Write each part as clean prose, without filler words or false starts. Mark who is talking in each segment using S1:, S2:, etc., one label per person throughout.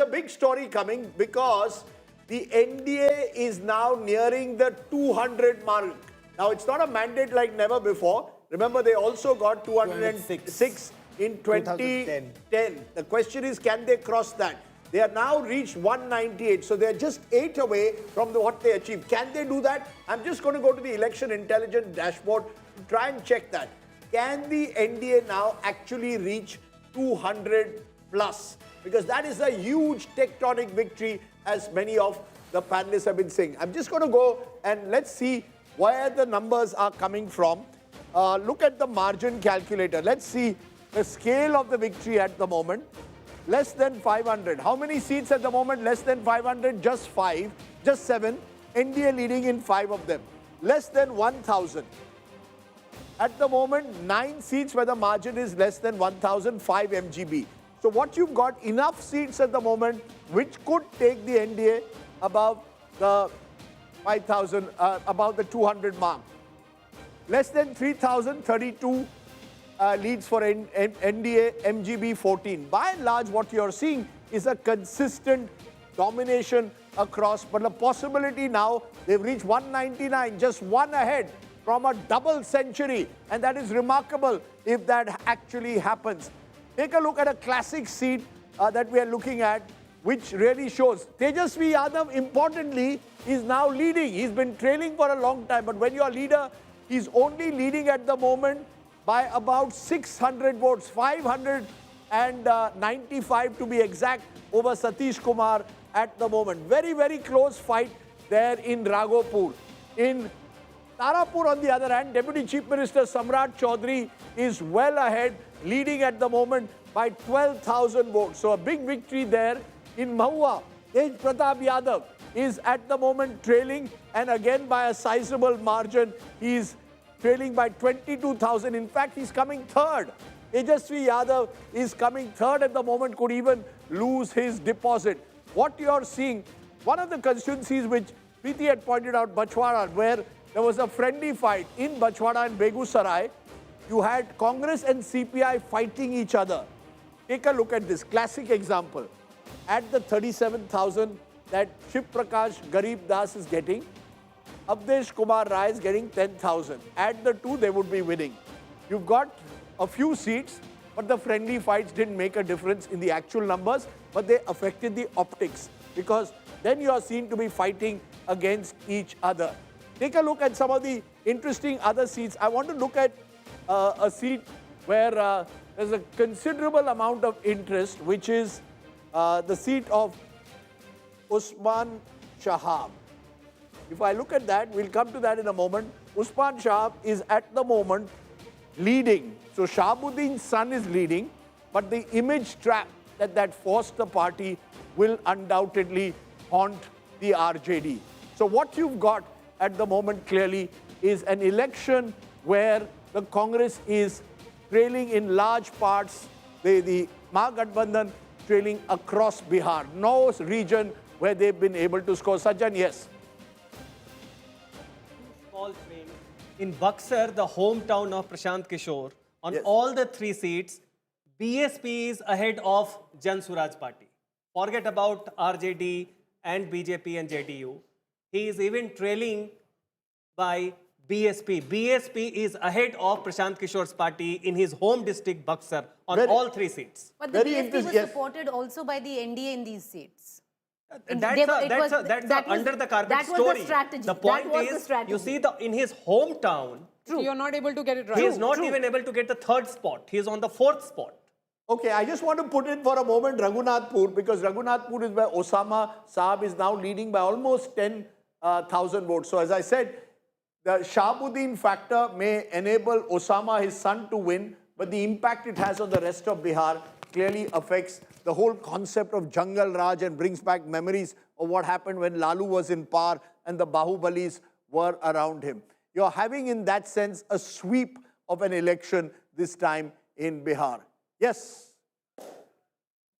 S1: big story coming because the NDA is now nearing the 200 mark. Now, it's not a mandate like never before. Remember, they also got 206 in 2010. The question is, can they cross that? They are now reached 198. So they're just 8 away from what they achieved. Can they do that? I'm just going to go to the election intelligence dashboard to try and check that. Can the NDA now actually reach 200 plus? Because that is a huge tectonic victory, as many of the panelists have been saying. I'm just going to go and let's see where the numbers are coming from. Look at the margin calculator. Let's see the scale of the victory at the moment. Less than 500. How many seats at the moment? Less than 500, just 5, just 7. NDA leading in 5 of them. Less than 1,000. At the moment, 9 seats where the margin is less than 1,000, 5 MGB. So what you've got, enough seats at the moment which could take the NDA above the 5,000, above the 200 mark. Less than 3,000, 32 leads for NDA, MGB 14. By and large, what you're seeing is a consistent domination across, but the possibility now, they've reached 199, just one ahead from a double century, and that is remarkable if that actually happens. Take a look at a classic seat that we are looking at, which really shows. Tejashwi Yadav, importantly, is now leading. He's been trailing for a long time, but when you're a leader, he's only leading at the moment by about 600 votes, 595 to be exact, over Satish Kumar at the moment. Very, very close fight there in Raghupur. In Tarapur, on the other hand, Deputy Chief Minister Samrat Chaudhary is well ahead, leading at the moment by 12,000 votes. So a big victory there. In Mahua, Tej Pratap Yadav is at the moment trailing, and again by a sizable margin. He's trailing by 22,000. In fact, he's coming third. Tejashwi Yadav is coming third at the moment, could even lose his deposit. What you're seeing, one of the constituencies which Preeti had pointed out, Bachwara, where there was a friendly fight in Bachwara and Begusarai. You had Congress and CPI fighting each other. Take a look at this classic example. At the 37,000 that Shiv Prakash Garib Das is getting, Avdesh Kumar Rai is getting 10,000. Add the two, they would be winning. You've got a few seats, but the friendly fights didn't make a difference in the actual numbers, but they affected the optics, because then you are seen to be fighting against each other. Take a look at some of the interesting other seats. I want to look at a seat where there's a considerable amount of interest, which is the seat of Usman Shahab. If I look at that, we'll come to that in a moment. Usman Shahab is at the moment leading. So Shahabuddin's son is leading, but the image trap that forced the party will undoubtedly haunt the RJD. So what you've got at the moment clearly is an election where the Congress is trailing in large parts, the Mahagathbandhan trailing across Bihar. No region where they've been able to score. Sajjan, yes.
S2: Small thing. In Buxar, the hometown of Prashant Kishor, on
S1: Yes.
S2: all the 3 seats, BSP is ahead of Jan Suraj party. Forget about RJD and BJP and JDU. He is even trailing by BSP. BSP is ahead of Prashant Kishor's party in his home district, Buxar, on all 3 seats.
S3: But the
S1: Very
S3: BSP was
S1: interesting, yes.
S3: supported also by the NDA in these seats.
S2: That's a under the carpet story.
S3: That was the strategy.
S2: The point
S3: That was the
S2: is,
S3: strategy.
S2: you see, in his hometown,
S4: So you're not able to get it right.
S2: he is not even able to get the 3rd spot. He is on the 4th spot.
S1: Okay, I just want to put in for a moment Raghunathpur, because Raghunathpur is where Osama Saab is now leading by almost 10,000 votes. So as I said, the Shahabuddin factor may enable Osama, his son, to win, but the impact it has on the rest of Bihar clearly affects the whole concept of Jungle Raj and brings back memories of what happened when Lalu was in power and the Bahubalis were around him. You're having, in that sense, a sweep of an election this time in Bihar. Yes.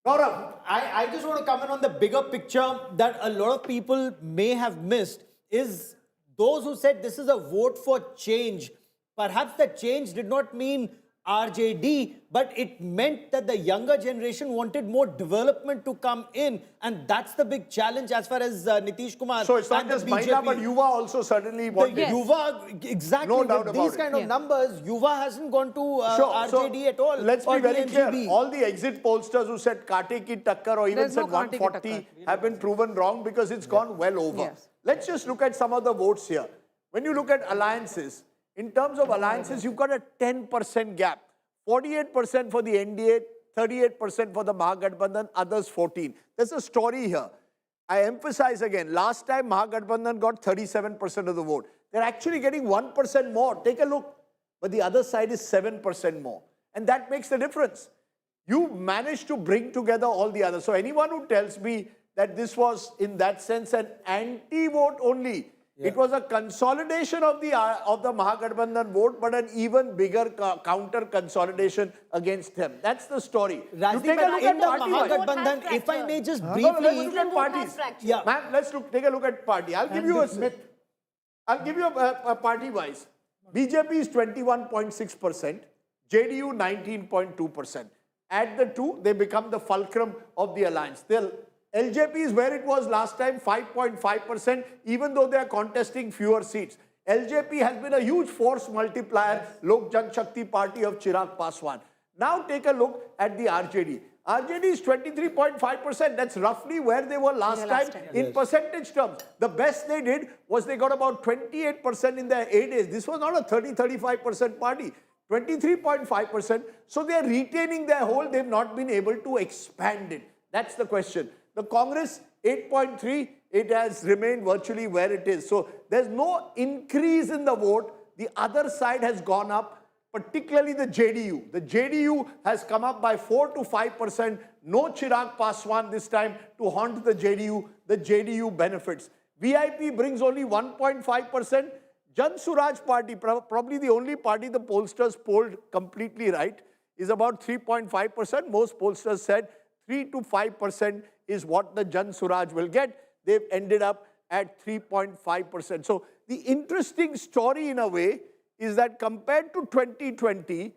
S5: Gaurav, I just want to comment on the bigger picture that a lot of people may have missed is those who said this is a vote for change. Perhaps the change did not mean RJD, but it meant that the younger generation wanted more development to come in, and that's the big challenge as far as Nitish Kumar.
S1: So it's not
S5: and
S1: just
S5: the
S1: Mahila,
S5: BJP.
S1: but Yuva also certainly
S5: The
S1: wanted.
S5: Yuva, exactly.
S1: No doubt
S5: with
S1: about
S5: these
S1: it.
S5: kind of numbers, Yuva hasn't gone to RJD at all.
S1: Let's be
S5: or
S1: very clear.
S5: BNGB.
S1: All the exit pollsters who said Kate ki takkar or even
S3: There's
S1: said
S3: no Kate ki
S1: 140 have been proven wrong because it's gone well over.
S3: Yes.
S1: Let's just look at some of the votes here. When you look at alliances, in terms of alliances, you've got a 10% gap. 48% for the NDA, 38% for the Mahagathbandhan, others 14. There's a story here. I emphasize again, last time Mahagathbandhan got 37% of the vote. They're actually getting 1% more. Take a look. But the other side is 7% more. And that makes the difference. You managed to bring together all the others. So anyone who tells me that this was, in that sense, an anti-vote only, it was a consolidation of the Mahagathbandhan vote, but an even bigger counter consolidation against them. That's the story.
S5: Rajdeep,
S1: you take a look
S5: in
S1: at
S5: the
S1: party.
S5: Mahagathbandhan, if I may just
S1: No,
S5: briefly...
S1: let's look at parties.
S5: Yeah.
S1: Ma'am, let's take a look at party. I'll give you a party-wise. BJP is 21.6%, JDU 19.2%. Add the two, they become the fulcrum of the alliance. LJP is where it was last time, 5.5%, even though they are contesting fewer seats. LJP has been a huge force multiplier, Lok Janshakti Party of Chirag Paswan. Now take a look at the RJD. RJD is 23.5%. That's roughly where they were last time in percentage terms. The best they did was they got about 28% in their 8 days. This was not a 30-35% party. 23.5%. So they are retaining their hold. They've not been able to expand it. That's the question. The Congress, 8.3, it has remained virtually where it is. So there's no increase in the vote. The other side has gone up, particularly the JDU. The JDU has come up by 4 to 5%. No Chirag Paswan this time to haunt the JDU. The JDU benefits. VIP brings only 1.5%. Jan Suraj party, probably the only party the pollsters polled completely right, is about 3.5%. Most pollsters said 3 to 5% is what the Jan Suraj will get. They've ended up at 3.5%. So the interesting story in a way is that compared to 2020,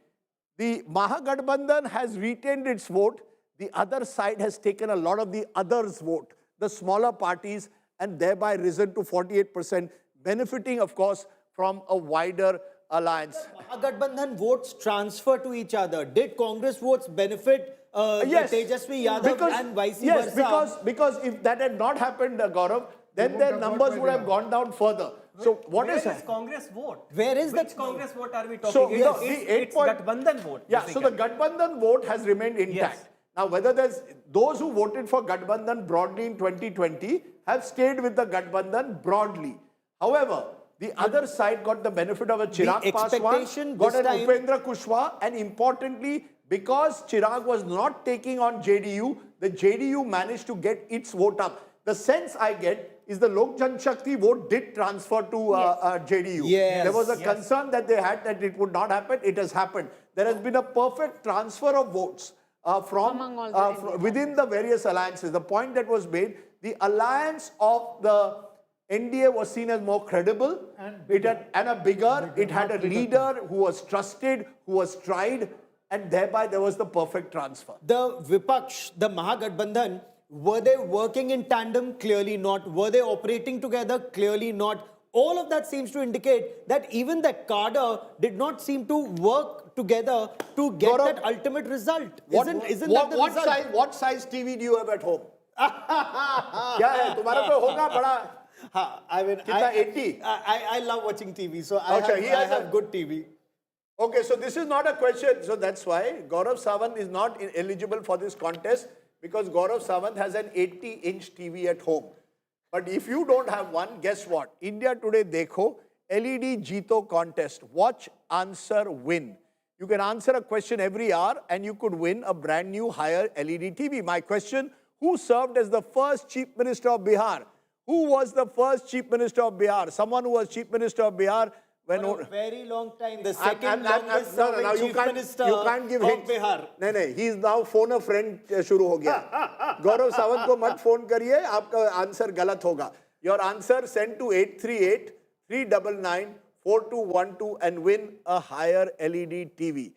S1: the Mahagathbandhan has retained its vote. The other side has taken a lot of the others' vote, the smaller parties, and thereby risen to 48%, benefiting, of course, from a wider alliance.
S5: Mahagathbandhan votes transfer to each other. Did Congress votes benefit
S1: Yes,
S5: Tejashwi Yadav and vice versa?
S1: Yes, because if that had not happened, Gaurav, then their numbers would have gone down further. So what
S2: Where
S1: is
S2: is Congress vote?
S5: Where is
S2: Which
S5: the
S2: Congress vote are we talking?
S1: So
S2: It's Gathbandhan vote.
S1: Yeah, so the
S2: basically.
S1: Gathbandhan vote has remained intact.
S2: Yes.
S1: Now, whether there's those who voted for Gathbandhan broadly in 2020 have stayed with the Gathbandhan broadly. However, the other side got the benefit of a Chirag
S5: expectation
S1: Paswan, got
S5: this
S1: an
S5: time-
S1: Upendra Kushwaha, and importantly, because Chirag was not taking on JDU, the JDU managed to get its vote up. The sense I get is the Lok Janshakti vote did transfer to JDU.
S5: Yes.
S1: There was a concern that they had that it would not happen. It has happened. There has been a perfect transfer of votes
S3: Among all the
S1: within the various alliances. The point that was made, the alliance of the NDA was seen as more credible it had a leader who was trusted, who was tried, and thereby there was the perfect transfer.
S5: The Vipaksh, the Mahagathbandhan, were they working in tandem? Clearly not. Were they operating together? Clearly not. All of that seems to indicate that even the cadre did not seem to work together to get
S1: Gaurav,
S5: that ultimate result. Isn't that the result?
S1: What size TV do you have at home? क्या है तुम्हारा कोई होगा बड़ा?
S5: I mean,
S1: कितना 80?
S5: I love watching TV, so
S1: Okay,
S5: I have good TV.
S1: Okay, so this is not a question. So that's why Gaurav Sawant is not eligible for this contest because Gaurav Sawant has an 80-inch TV at home. But if you don't have one, guess what? India Today Dekho, LED Jeeto contest. Watch, answer, win. You can answer a question every hour and you could win a brand new higher LED TV. My question, who served as the first Chief Minister of Bihar? Who was the first Chief Minister of Bihar? Someone who was Chief Minister of Bihar when...
S5: For a very long time, the
S1: I'm-
S5: second longest serving
S1: you
S5: Chief
S1: can't,
S5: Minister
S1: you can't give
S5: of
S1: hints.
S5: Bihar.
S1: नहीं, he is now phone a friend शुरू हो गया. गौरव सावंत को मत phone करिए, आपका answer गलत होगा. Your answer send to 838-399-4212 and win a higher LED TV.